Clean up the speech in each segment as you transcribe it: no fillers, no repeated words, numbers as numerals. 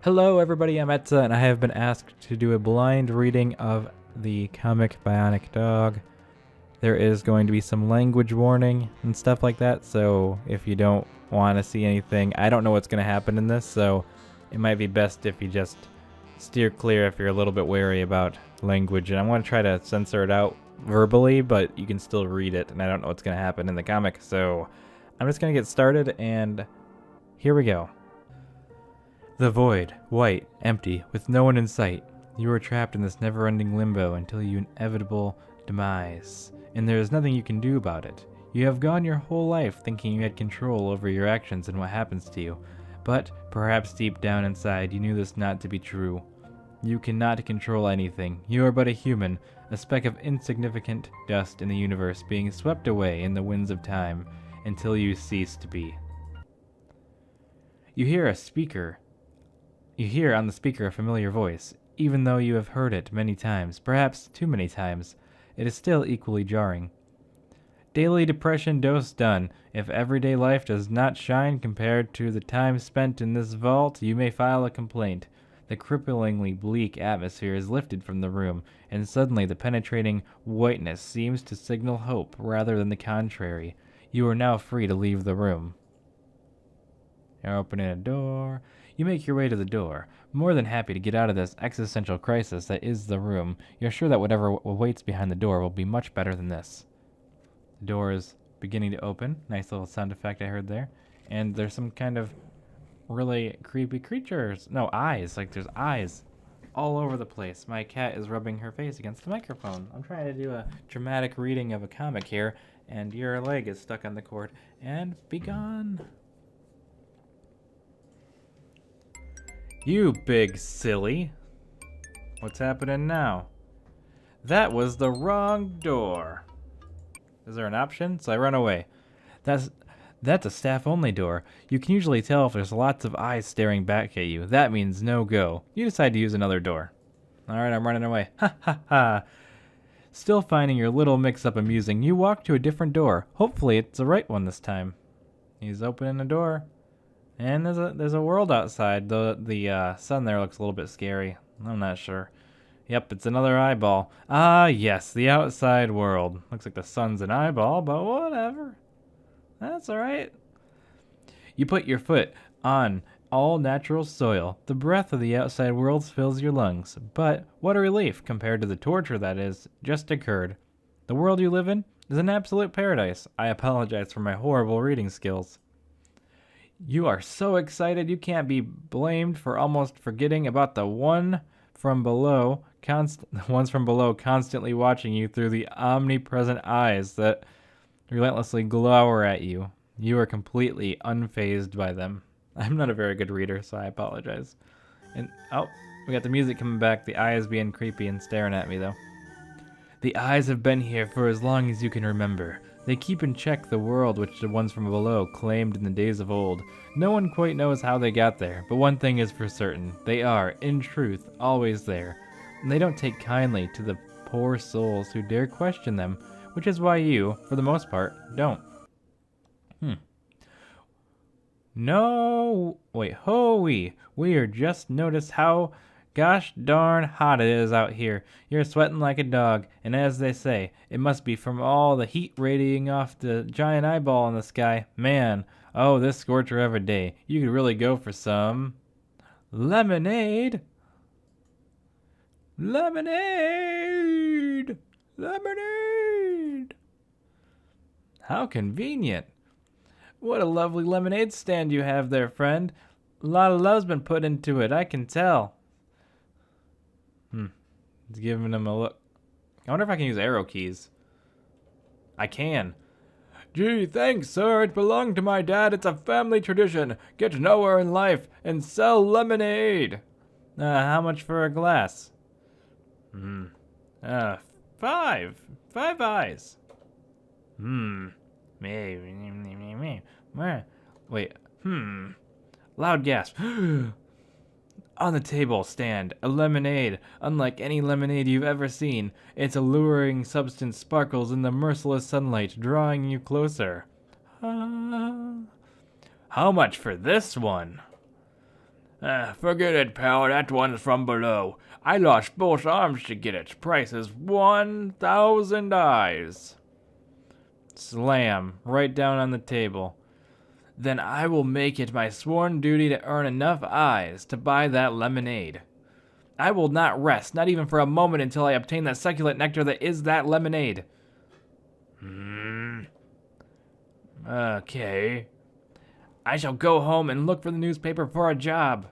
Hello everybody, I'm Etsa, and I have been asked to do a blind reading of the comic Bionic Dog. There is going to be some language warning and stuff like that, so if you don't want to see anything, I don't know what's going to happen in this, so it might be best if you just steer clear if you're a little bit wary about language. And I want to try to censor it out verbally, but you can still read it, and I don't know what's going to happen in the comic, so I'm just going to get started, and here we go. The void, white, empty, with no one in sight. You are trapped in this never-ending limbo until your inevitable demise, and there is nothing you can do about it. You have gone your whole life thinking you had control over your actions and what happens to you, but perhaps deep down inside you knew this not to be true. You cannot control anything. You are but a human, a speck of insignificant dust in the universe being swept away in the winds of time until you cease to be. You hear on the speaker a familiar voice. Even though you have heard it many times, perhaps too many times, it is still equally jarring. Daily depression dose done. If everyday life does not shine compared to the time spent in this vault, you may file a complaint. The cripplingly bleak atmosphere is lifted from the room, and suddenly the penetrating whiteness seems to signal hope rather than the contrary. You are now free to leave the room. You're opening a door. You make your way to the door, more than happy to get out of this existential crisis that is the room. You're sure that whatever awaits behind the door will be much better than this. The door is beginning to open. Nice little sound effect I heard there. And there's some kind of really creepy creatures. No, eyes. Like there's eyes all over the place. My cat is rubbing her face against the microphone. I'm trying to do a dramatic reading of a comic here, and your leg is stuck on the cord. And be gone. You big silly. What's happening now? That was the wrong door. Is there an option? So I run away. That's a staff-only door. You can usually tell if there's lots of eyes staring back at you. That means no go. You decide to use another door. Alright, I'm running away. Ha ha ha. Still finding your little mix-up amusing, you walk to a different door. Hopefully it's the right one this time. He's opening the door. And there's a world outside. The sun there looks a little bit scary. I'm not sure. Yep, it's another eyeball. Ah, yes, the outside world. Looks like the sun's an eyeball, but whatever. That's alright. You put your foot on all natural soil. The breath of the outside world fills your lungs. But what a relief compared to the torture that is just occurred. The world you live in is an absolute paradise. I apologize for my horrible reading skills. You are so excited you can't be blamed for almost forgetting about the ones from below constantly watching you through the omnipresent eyes that relentlessly glower at you. You are completely unfazed by them. I'm not a very good reader, so I apologize. And oh, we got the music coming back, the eyes being creepy and staring at me though. The eyes have been here for as long as you can remember. They keep in check the world which the ones from below claimed in the days of old. No one quite knows how they got there, but one thing is for certain. They are, in truth, always there. And they don't take kindly to the poor souls who dare question them, which is why you, for the most part, don't. No, wait, we are just noticed how gosh darn hot it is out here. You're sweating like a dog, and as they say, it must be from all the heat radiating off the giant eyeball in the sky. Man, oh, this scorcher of a day. You could really go for some lemonade. Lemonade! Lemonade! How convenient. What a lovely lemonade stand you have there, friend. A lot of love's been put into it, I can tell. It's giving him a look. I wonder if I can use arrow keys. I can. Gee, thanks, sir. It belonged to my dad. It's a family tradition. Get nowhere in life and sell lemonade. How much for a glass? 5. 5 eyes. Wait. Loud gasp. On the table stand a lemonade, unlike any lemonade you've ever seen. Its alluring substance sparkles in the merciless sunlight, drawing you closer. How much for this one? Forget it, pal. That one's from below. I lost both arms to get it. Price is 1,000 eyes. Slam. Right down on the table. Then I will make it my sworn duty to earn enough eyes to buy that lemonade. I will not rest, not even for a moment, until I obtain that succulent nectar that is that lemonade. Okay. I shall go home and look for the newspaper for a job.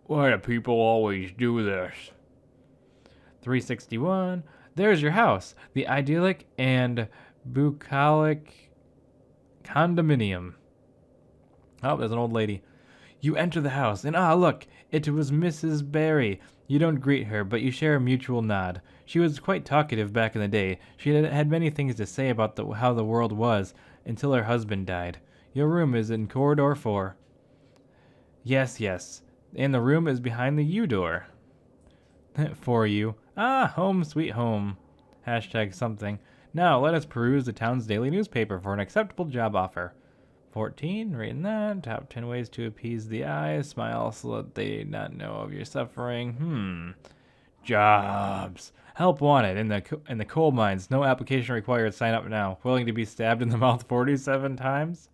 Why do people always do this? 361. There's your house. The idyllic and bucolic condominium. Oh, there's an old lady. You enter the house, and look, it was Mrs. Barry. You don't greet her, but you share a mutual nod. She was quite talkative back in the day. She had many things to say about how the world was until her husband died. Your room is in corridor 4. Yes. And the room is behind the U door. For you. Home sweet home. Hashtag something. Now, let us peruse the town's daily newspaper for an acceptable job offer. 14, reading that. Top 10 ways to appease the eyes. Smile so that they not know of your suffering. Jobs. Help wanted in the coal mines. No application required. Sign up now. Willing to be stabbed in the mouth 47 times?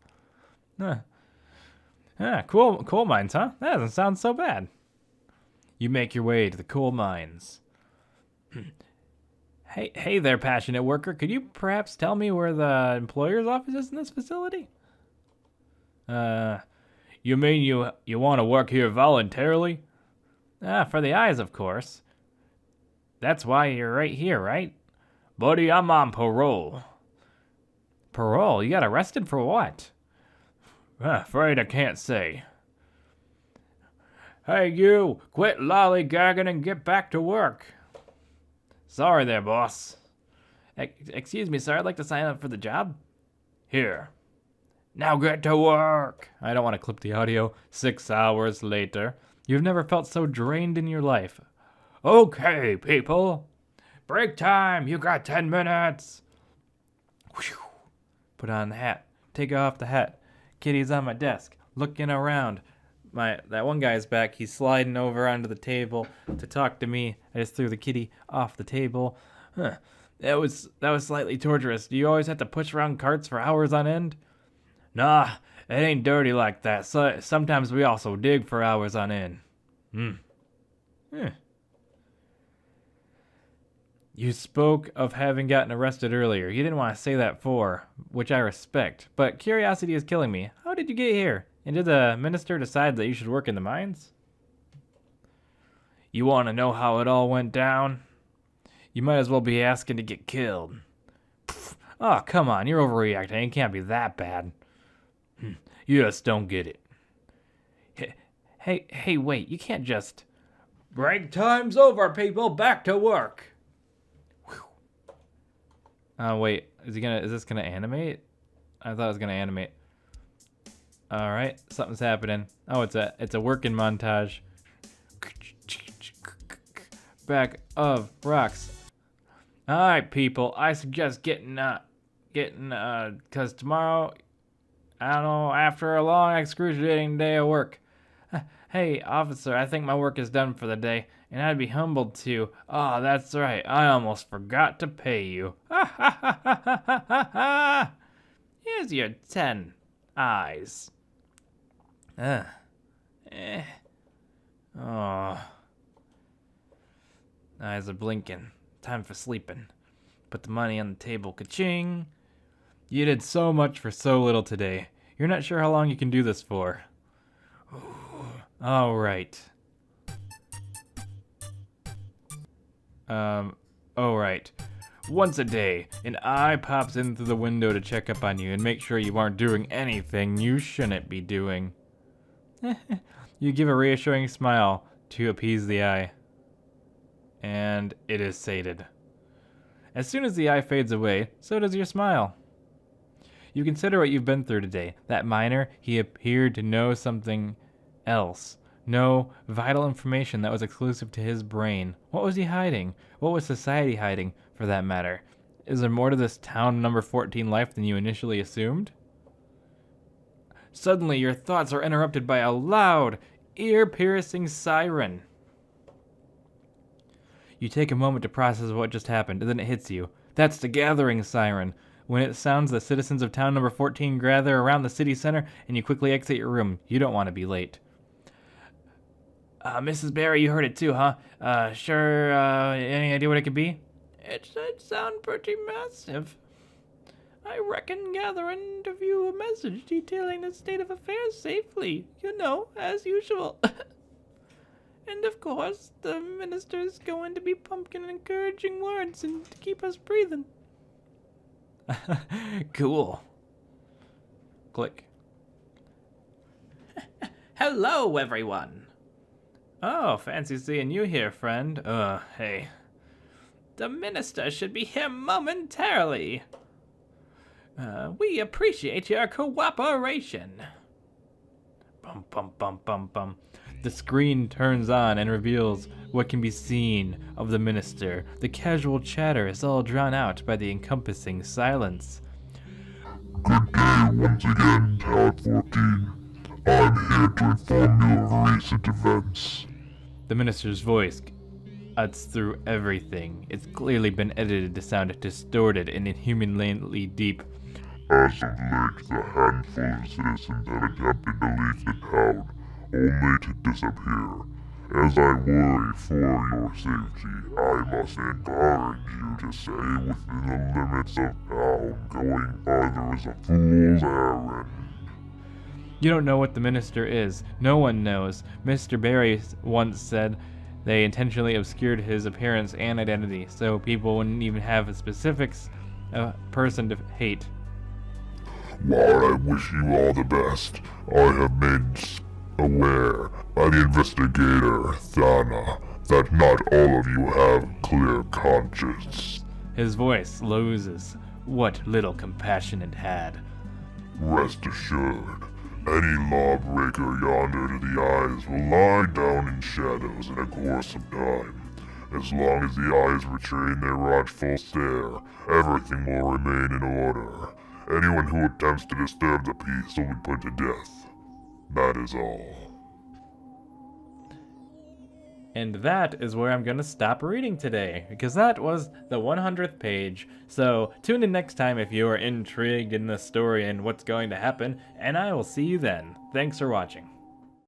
Coal mines, huh? That doesn't sound so bad. You make your way to the coal mines. Hey there, passionate worker. Could you perhaps tell me where the employer's office is in this facility? You mean you want to work here voluntarily? For the eyes, of course. That's why you're right here, right? Buddy, I'm on parole. Parole? You got arrested for what? Afraid I can't say. Hey, you! Quit lollygagging and get back to work. Sorry there, boss. Excuse me, sir. I'd like to sign up for the job. Here. Now get to work. I don't want to clip the audio. 6 hours later. You've never felt so drained in your life. Okay, people. Break time. You got 10 minutes. Whew. Put on the hat. Take off the hat. Kitty's on my desk, looking around. That one guy's back. He's sliding over onto the table to talk to me. I just threw the kitty off the table. That was slightly torturous. Do you always have to push around carts for hours on end? Nah, it ain't dirty like that. So sometimes we also dig for hours on end. You spoke of having gotten arrested earlier. You didn't want to say that before, which I respect. But curiosity is killing me. How did you get here? And did the minister decide that you should work in the mines? You want to know how it all went down? You might as well be asking to get killed. Oh, come on. You're overreacting. It can't be that bad. You just don't get it. Hey, wait. You can't just... Break time's over, people. Back to work. Wait, is this gonna animate? I thought it was gonna animate. Alright, something's happening. Oh, it's a working montage. Bag of rocks. Alright, people, I suggest getting, cause tomorrow, I don't know, after a long excruciating day of work. Hey, officer, I think my work is done for the day. And I'd be humbled to. Oh, that's right. I almost forgot to pay you. Here's your 10 eyes. Oh. Eyes are blinking. Time for sleeping. Put the money on the table. Ka-ching. You did so much for so little today. You're not sure how long you can do this for. All right. Alright. Once a day, an eye pops in through the window to check up on you and make sure you aren't doing anything you shouldn't be doing. You give a reassuring smile to appease the eye. And it is sated. As soon as the eye fades away, so does your smile. You consider what you've been through today. That miner, he appeared to know something else. No vital information that was exclusive to his brain. What was he hiding? What was society hiding, for that matter? Is there more to this town number 14 life than you initially assumed? Suddenly, your thoughts are interrupted by a loud, ear-piercing siren. You take a moment to process what just happened, and then it hits you. That's the gathering siren. When it sounds, the citizens of town number 14 gather around the city center, and you quickly exit your room. You don't want to be late. Mrs. Barry, you heard it too, huh? Sure, any idea what it could be? It should sound pretty massive. I reckon gathering to view a message detailing the state of affairs safely, as usual. And of course, the minister's going to be pumpkin encouraging words and to keep us breathing. Cool. Click. Hello, everyone. Oh, fancy seeing you here, friend. Hey. The minister should be here momentarily. We appreciate your cooperation. Bum, bum, bum, bum, bum. The screen turns on and reveals what can be seen of the minister. The casual chatter is all drowned out by the encompassing silence. Good day once again, Tower 14. I'm here to inform you of recent events. The minister's voice cuts through everything. It's clearly been edited to sound distorted and inhumanly deep. As of late, the handful of citizens have attempted to leave the town, only to disappear. As I worry for your safety, I must encourage you to stay within the limits of town. Going farther is a fool's errand. You don't know what the minister is. No one knows. Mr. Barry once said they intentionally obscured his appearance and identity, so people wouldn't even have a specific person to hate. While I wish you all the best, I have made aware by the investigator, Thana, that not all of you have clear conscience. His voice loses. What little compassion it had. Rest assured, any lawbreaker yonder to the eyes will lie down in shadows in a course of time. As long as the eyes retain their watchful stare, everything will remain in order. Anyone who attempts to disturb the peace will be put to death. That is all. And that is where I'm going to stop reading today, because that was the 100th page. So tune in next time if you are intrigued in the story and what's going to happen, and I will see you then. Thanks for watching.